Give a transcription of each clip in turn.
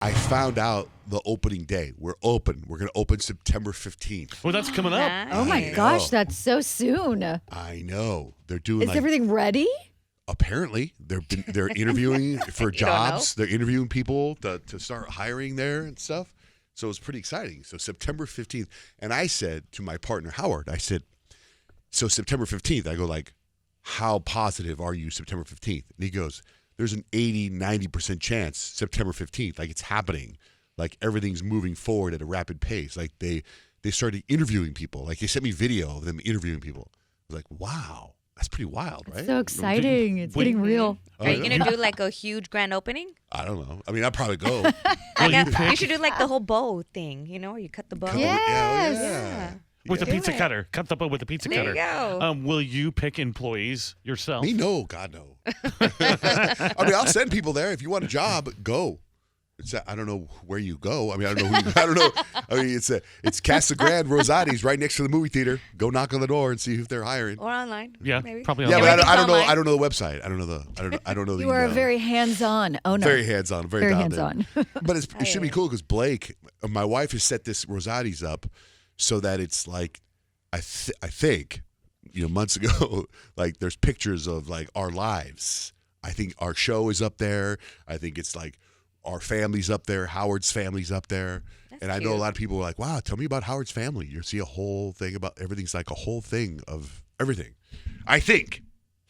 I found out the opening day. We're open. We're going to open September 15th. Well, that's coming up. Oh my gosh, that's so soon. I know. They're doing Is everything ready? Apparently, they're interviewing for jobs. They're interviewing people to start hiring there and stuff. So it's pretty exciting. So September 15th. And I said to my partner, Howard, I said, so September 15th, I go like, how positive are you September 15th? And he goes, there's an 80, 90% chance September 15th. Like it's happening. Like everything's moving forward at a rapid pace. Like they started interviewing people. Like they sent me video of them interviewing people. I was like, wow. That's pretty wild, right? It's so exciting. It's getting real. Are you going to do like a huge grand opening? I don't know. I mean, I'll probably go. You should do like the whole bow thing, where you cut the bow. Yes. With a pizza cutter. Cut the bow with a pizza cutter. There you go. Will you pick employees yourself? Me? No. God, no. I mean, I'll send people there. If you want a job, go. I don't know where you go. I mean, I don't know. I don't know. I mean, it's Casa Grande Rosati's right next to the movie theater. Go knock on the door and see if they're hiring. Or online. Yeah, maybe. probably Yeah, online. but I don't know. I don't know the website. I don't know the. You are a very hands-on owner. Very hands-on. Very down hands-on. there. But it should be cool because Blake, my wife, has set this Rosati's up so that it's like, I think, months ago, like there's pictures of like our lives. I think our show is up there. I think it's like. Our family's up there. Howard's family's up there. That's and I know a lot of people are like, wow, tell me about Howard's family. You see a whole thing about everything's like a whole thing of everything. I think.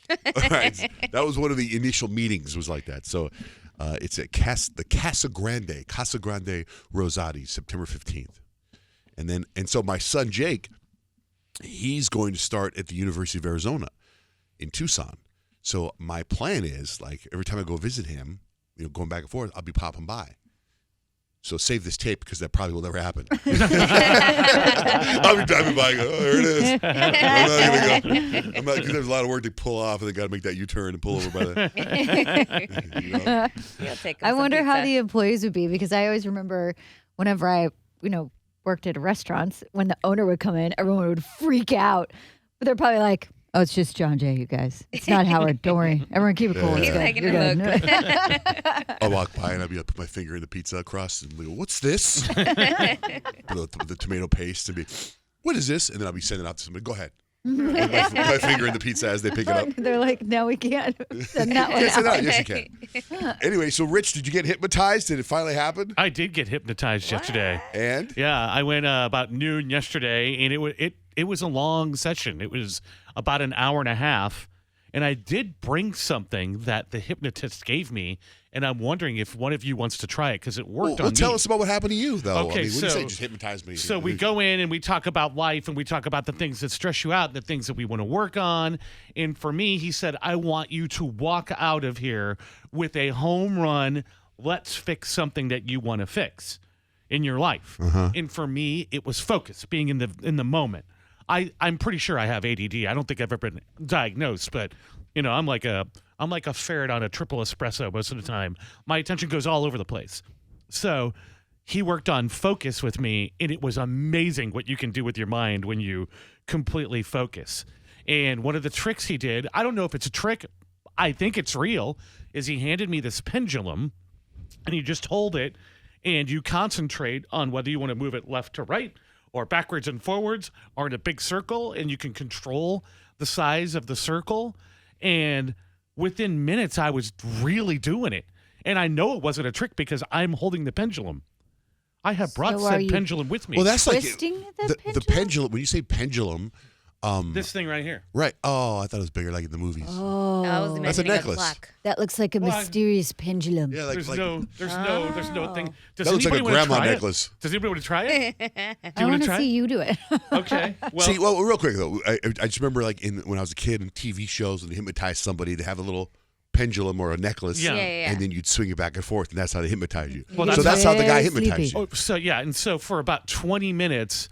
Right. That was one of the initial meetings was like that. So it's at the Casa Grande Rosati, September 15th. And so my son Jake, he's going to start at the University of Arizona in Tucson. So my plan is like every time I go visit him, going back and forth, I'll be popping by. So save this tape because that probably will never happen. I'll be driving by and go, oh, here it is. I'm not going to go. Because there's a lot of work to pull off and they got to make that U-turn and pull over by the... I wonder how the employees would be because I always remember whenever I, worked at restaurants, when the owner would come in, everyone would freak out. But they're probably like, oh, it's just Johnjay, you guys. It's not Howard. Don't worry. Everyone keep it cool. He's taking a look. I'll walk by and I'll be like, put my finger in the pizza crust and go, what's this? Put the tomato paste and be, what is this? And then I'll be sending it out to somebody. Go ahead. my finger in the pizza as they pick it up. They're like, no, we can't send that one out. Yes, you can. Anyway, so Rich, did you get hypnotized? Did it finally happen? I did get hypnotized yesterday. And? Yeah, I went about noon yesterday, and it was a long session. It was about an hour and a half, and I did bring something that the hypnotist gave me, and I'm wondering if one of you wants to try it because it worked on me. Tell us about what happened to you, though. Okay, when you say just hypnotize me. So we go in and we talk about life and we talk about the things that stress you out, the things that we want to work on. And for me, he said, I want you to walk out of here with a home run. Let's fix something that you want to fix in your life. Uh-huh. And for me, it was focus, being in the moment. I'm pretty sure I have ADD. I don't think I've ever been diagnosed, but I'm like a ferret on a triple espresso most of the time. My attention goes all over the place. So he worked on focus with me, and it was amazing what you can do with your mind when you completely focus. And one of the tricks he did, I don't know if it's a trick, I think it's real, is he handed me this pendulum, and you just hold it, and you concentrate on whether you want to move it left to right, or backwards and forwards, or in a big circle, and you can control the size of the circle. And within minutes, I was really doing it. And I know it wasn't a trick because I'm holding the pendulum. I have brought said pendulum with me. Well, that's like the pendulum. When you say pendulum, this thing right here. Right. Oh, I thought it was bigger, like in the movies. Oh, that's a necklace. That looks like a mysterious pendulum. Yeah, there's no thing. Does that looks like a grandma necklace. Does anybody want to try it? I want to see you do it. Okay. Well, real quick though, I just remember like when I was a kid in TV shows and they hypnotize somebody, they have a little pendulum or a necklace, and then you'd swing it back and forth, and that's how they hypnotize you. Well, so that's how the guy hypnotized you. And so for about 20 minutes.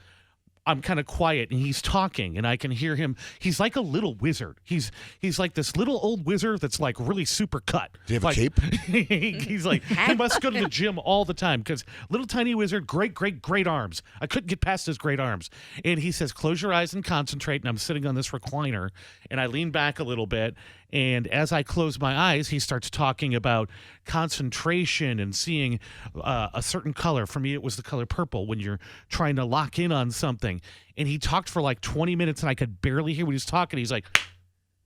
I'm kind of quiet and he's talking and I can hear him. He's like a little wizard. He's like this little old wizard that's like really super cut. Do you have a cape? He's like, he must go to the gym all the time because little tiny wizard, great arms. I couldn't get past his great arms. And he says, close your eyes and concentrate. And I'm sitting on this recliner and I lean back a little bit And as I close my eyes, he starts talking about concentration and seeing a certain color. For me, it was the color purple when you're trying to lock in on something. And he talked for like 20 minutes, and I could barely hear what he was talking. He's like,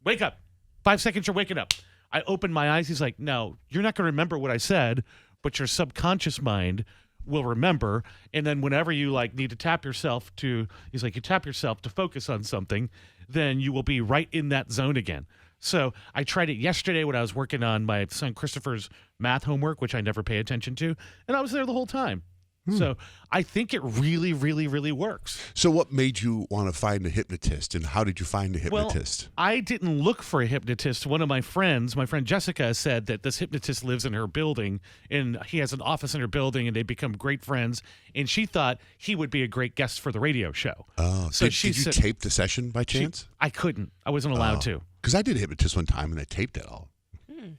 wake up. 5 seconds, you're waking up. I opened my eyes. He's like, no, you're not going to remember what I said, but your subconscious mind will remember. And then whenever you like need to tap yourself to, he's like, you tap yourself to focus on something, then you will be right in that zone again. So I tried it yesterday when I was working on my son Christopher's math homework, which I never pay attention to, and I was there the whole time. So I think it really, really, really works. So what made you want to find a hypnotist, and how did you find a hypnotist? Well, I didn't look for a hypnotist. One of my friend Jessica, said that this hypnotist lives in her building, and he has an office in her building, and they become great friends. And she thought he would be a great guest for the radio show. Oh, so did you tape the session by chance? I couldn't. I wasn't allowed to. Because I did a hypnotist one time, and I taped it all.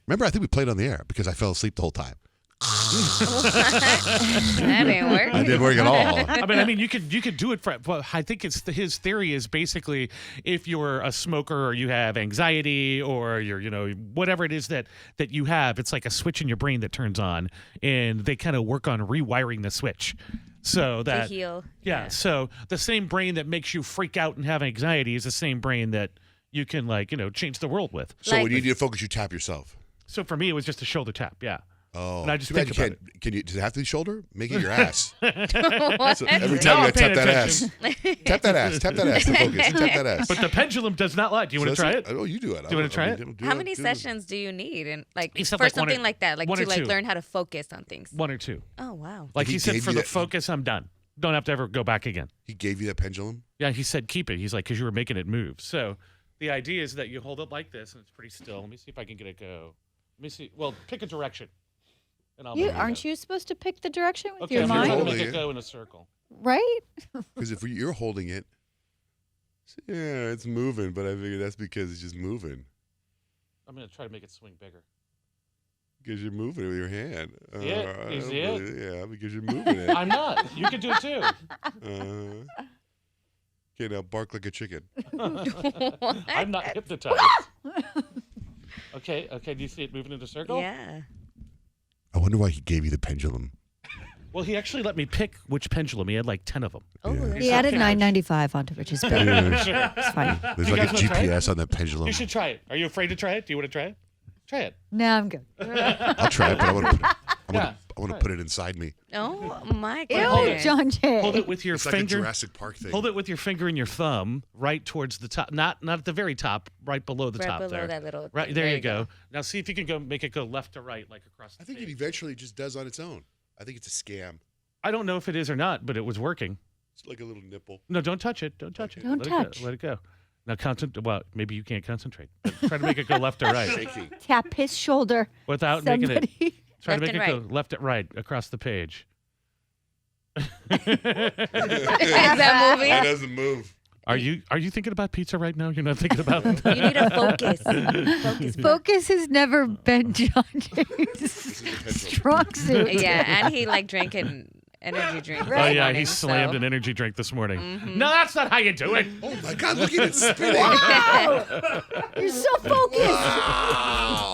Remember, I think we played on the air because I fell asleep the whole time. That didn't work. I didn't work at all. I mean, you could do it for. Well, I think it's his theory is basically if you're a smoker or you have anxiety or you're whatever it is that you have, it's like a switch in your brain that turns on, and they kind of work on rewiring the switch. So that to heal. Yeah. So the same brain that makes you freak out and have anxiety is the same brain that you can change the world with. So when you need to focus, you tap yourself. So for me, it was just a shoulder tap. Yeah. Oh, and I just think about it. Does it have to be shoulder? Make it your ass. So every No, time you I'm tap that paying ass. Tap that ass. Tap that ass to focus. Tap that ass. But the pendulum does not lie. Do you want to try it? Oh, you do it. Do you want to try it? How many sessions do you need, and He said for like something like that, like one to or two. learn how to focus on things? 1 or 2. Oh wow! Like He he said, gave for you the that- focus, I'm done. Don't have to ever go back again. He gave you that pendulum? Yeah, he said keep it. He's like, because you were making it move. So the idea is that you hold it like this, and it's pretty still. Let me see if I can get it go. Let me see. Well, pick a direction. And I'll Aren't you supposed to pick the direction with Okay, your I'm going to mind? Holding make it it. go in a circle. Right? Because if you're holding it, yeah, it's moving, but I figure that's because it's just moving. I'm going to try to make it swing bigger. Because you're moving it with your hand. See it? I You don't see it? believe- Yeah, because you're moving it. I'm not. You can do it too. Okay, now bark like a chicken. I'm not hypnotized. Okay. Do you see it moving in a circle? Yeah. I wonder why he gave you the pendulum. Well, he actually let me pick which pendulum. He had like 10 of them. Oh, Yeah. that's He added Okay. $9.95 onto Rich's bill. Yeah. It's fine. There's You like a guys wanna try it? GPS on that pendulum. You should try it. Are you afraid to try it? Do you want to try it? Try it. No, I'm good. I'll try it, but I want to Yeah. put it inside me. Oh my Ew, goodness! Johnjay. Hold it with your It's like a finger. Jurassic Park thing. Hold it with your finger and your thumb right towards the top. Not at the very top, right below the Right top below there. that little Right thing. there you go. Now see if you can go make it go left to right, like across the I think it page. eventually just does on its own. I think it's a scam. I don't know if it is or not, but it was working. It's like a little nipple. No, don't touch it. Don't touch it. Don't Let touch. It go. Let it go. Now concentrate. Well, maybe you can't concentrate. Try to make it go left or right Shaky. Tap his shoulder. without making it. Somebody. Try to Left make it and go left and right across the page. Is that moving? It doesn't move. Are you thinking about pizza right now? You're not thinking about. You need to focus. Focus. Focus has never been Johnjay's strong suit. Yeah, and he drank an energy drink. Oh this yeah, morning, he slammed so. an energy drink this morning. No, that's not how you do it. Oh my God! Look at it spinning. Wow. You're so focused. Wow.